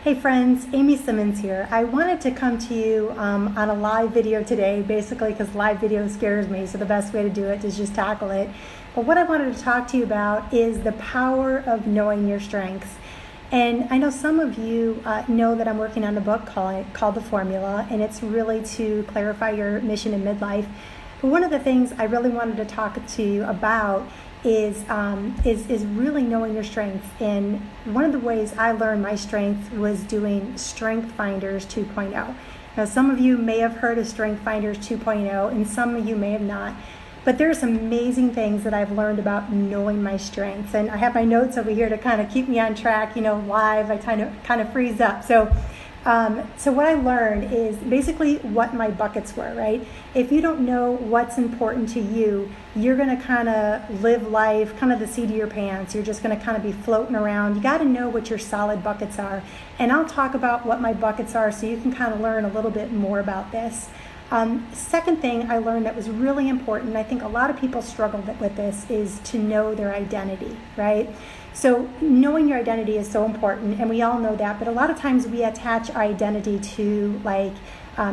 Hey friends, Amy Simmons here. I wanted to come to you on a live video today, basically because live video scares me, so the best way to do it is just tackle it. But what I wanted to talk to you about is the power of knowing your strengths. And I know some of you know that I'm working on a book called The Formula, and it's really to clarify your mission in midlife. But one of the things I really wanted to talk to you about is really knowing your strengths. And one of the ways I learned my strength was doing Strength Finders 2.0. Now, some of you may have heard of Strength Finders 2.0, and some of you may have not. But there are some amazing things that I've learned about knowing my strengths. And I have my notes over here to kind of keep me on track, live. I kind of freeze up. So what I learned is basically what my buckets were, right? If you don't know what's important to you, you're going to kind of live life kind of the seat of your pants. You're just going to kind of be floating around. You got to know what your solid buckets are. And I'll talk about what my buckets are so you can kind of learn a little bit more about this. Second thing I learned that was really important, I think a lot of people struggle with this, is to know their identity, right? So knowing your identity is so important, and we all know that, but a lot of times we attach our identity to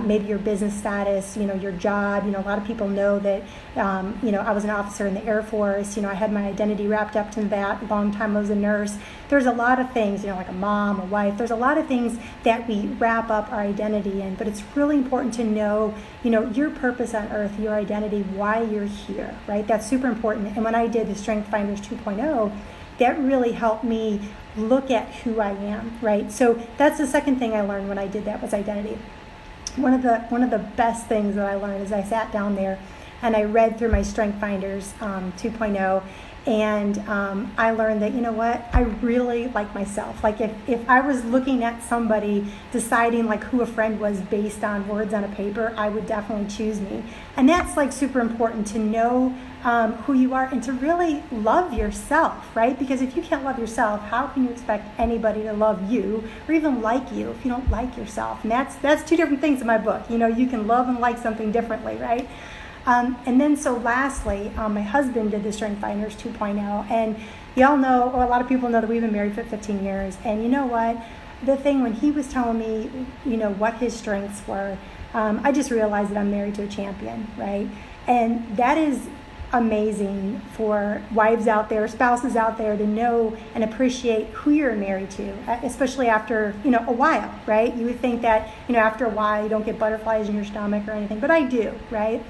maybe your business status, your job. A lot of people know that, I was an officer in the Air Force. I had my identity wrapped up to that. A long time I was a nurse. There's a lot of things, like a mom, a wife. There's a lot of things that we wrap up our identity in, but it's really important to know, your purpose on earth, your identity, why you're here, right? That's super important. And when I did the Strength Finders 2.0, that really helped me look at who I am, right? So that's the second thing I learned when I did that, was identity. One of the best things that I learned is I sat down there and I read through my Strength Finders 2.0, and I learned that, I really like myself. Like if I was looking at somebody deciding who a friend was based on words on a paper, I would definitely choose me. And that's super important to know who you are and to really love yourself, right? Because if you can't love yourself, how can you expect anybody to love you or even like you if you don't like yourself? And that's two different things in my book. You can love and like something differently, right? And then so lastly, my husband did the Strength Finders 2.0, and y'all know, or a lot of people know, that we've been married for 15 years. And you know what? The thing when he was telling me, what his strengths were, I just realized that I'm married to a champion, right? And that is amazing for wives out there, spouses out there, to know and appreciate who you're married to, especially after, a while, right? You would think that, after a while you don't get butterflies in your stomach or anything, but I do, right?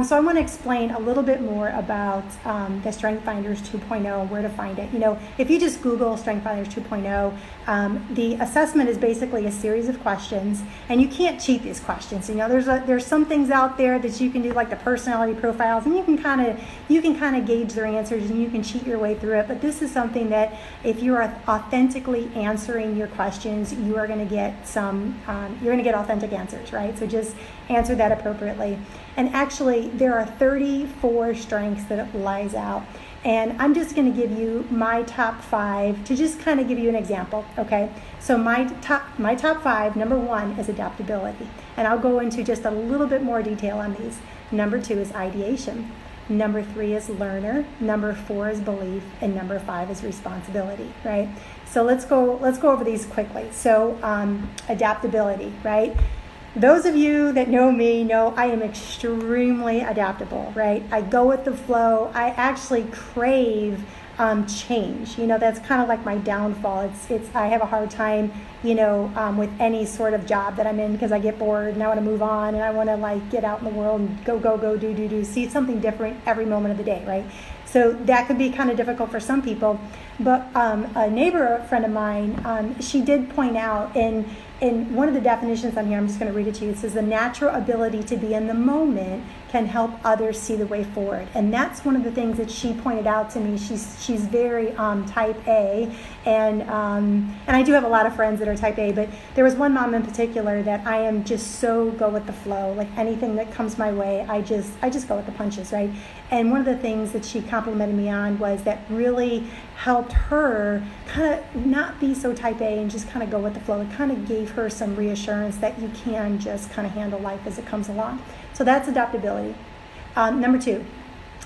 So I want to explain a little bit more about the Strength Finders 2.0 and where to find it. If you just Google Strength Finders 2.0, the assessment is basically a series of questions, and you can't cheat these questions. There's some things out there that you can do, like the personality profiles, and you can kind of gauge their answers, and you can cheat your way through it. But this is something that if you are authentically answering your questions, you are going to get authentic answers, right? So just answer that appropriately. And actually, there are 34 strengths that it lies out. And I'm just going to give you my top 5 to just kind of give you an example, okay? So my top 5, number 1 is adaptability. And I'll go into just a little bit more detail on these. Number 2 is ideation. Number 3 is learner. Number 4 is belief. And number 5 is responsibility, right? So let's go over these quickly. So adaptability, right? Those of you that know me know I am extremely adaptable, right? I go with the flow. I actually crave change. That's kind of like my downfall. I have a hard time, with any sort of job that I'm in, because I get bored and I want to move on and I want to get out in the world and go, do, see something different every moment of the day, right? So that could be kind of difficult for some people. But a neighbor friend of mine, she did point out in one of the definitions on here, I'm just going to read it to you. It says the natural ability to be in the moment can help others see the way forward. And that's one of the things that she pointed out to me. She's very type A, and I do have a lot of friends that are type A, but there was one mom in particular that I am just so go with the flow. Like anything that comes my way, I just go with the punches, right? And one of the things that she complimented me on was that really helped her kind of not be so type A and just kind of go with the flow. It kind of gave her some reassurance that you can just kind of handle life as it comes along. So that's adaptability. Number 2,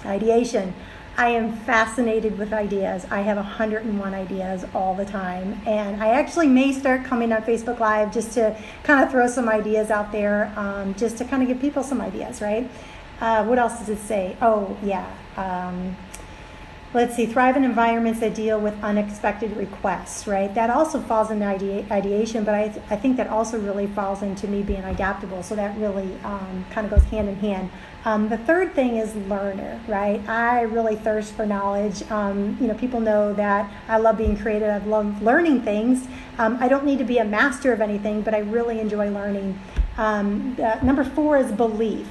ideation. I am fascinated with ideas. I have 101 ideas all the time. And I actually may start coming on Facebook Live just to kind of throw some ideas out there, just to kind of give people some ideas, right? What else does it say? Oh, yeah. Let's see, thrive in environments that deal with unexpected requests, right? That also falls into ideation, but I think that also really falls into me being adaptable. So that really kind of goes hand in hand. The third thing is learner, right? I really thirst for knowledge. People know that I love being creative. I love learning things. I don't need to be a master of anything, but I really enjoy learning. Number 4 is belief.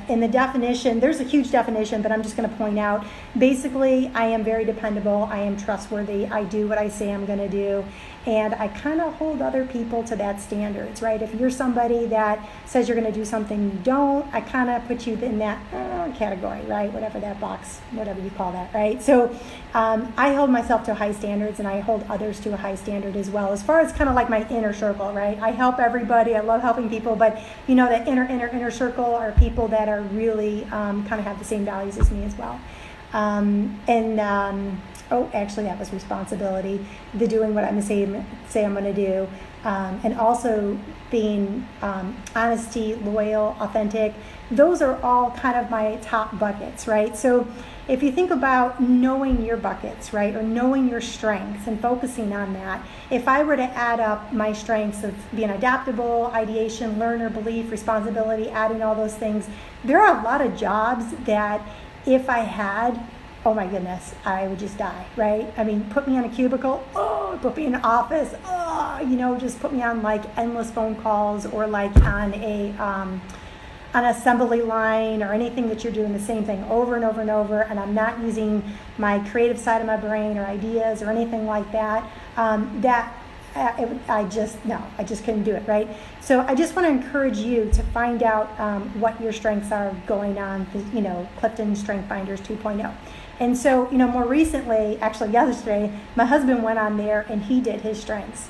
In the definition, there's a huge definition, but I'm just going to point out, basically, I am very dependable. I am trustworthy. I do what I say I'm going to do. And I kind of hold other people to that standards, right? If you're somebody that says you're going to do something you don't, I kind of put you in that category, right? Whatever that box, whatever you call that, right? So I hold myself to high standards, and I hold others to a high standard as well. As far as kind of like my inner circle, right? I help everybody. I love helping people, but that inner circle are people that are really kind of have the same values as me as well. Actually, that was responsibility, the doing what I'm say I'm going to do, and also being honesty, loyal, authentic. Those are all kind of my top buckets, right? So if you think about knowing your buckets, right, or knowing your strengths and focusing on that, if I were to add up my strengths of being adaptable, ideation, learner, belief, responsibility, adding all those things, there are a lot of jobs that if I had, oh my goodness, I would just die, right? I mean, put me on a cubicle, put me in an office, just put me on like endless phone calls, or like on an assembly line, or anything that you're doing the same thing over and over and over, and I'm not using my creative side of my brain or ideas or anything like that, I just couldn't do it, right? So I just want to encourage you to find out what your strengths are going on, Clifton Strength Finders 2.0. And so, more recently, actually yesterday, my husband went on there and he did his strengths.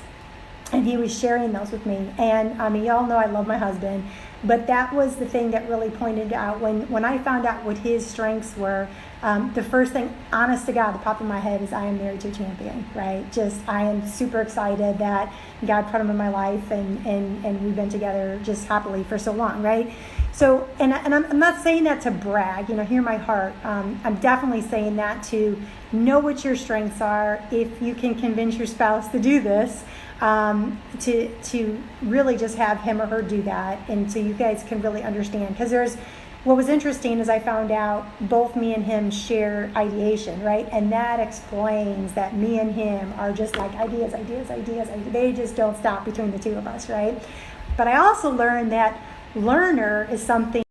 And he was sharing those with me. And y'all know I love my husband, but that was the thing that really pointed out when I found out what his strengths were. The first thing, honest to God, that popped in my head is I am married to a champion, right? I am super excited that God put him in my life, and we've been together just happily for so long, right? So, and I'm not saying that to brag, hear my heart. I'm definitely saying that to know what your strengths are. If you can convince your spouse to do this, to really just have him or her do that, and so you guys can really understand. Because what was interesting is I found out both me and him share ideation, right? And that explains that me and him are just like ideas. They just don't stop between the two of us, right? But I also learned that learner is something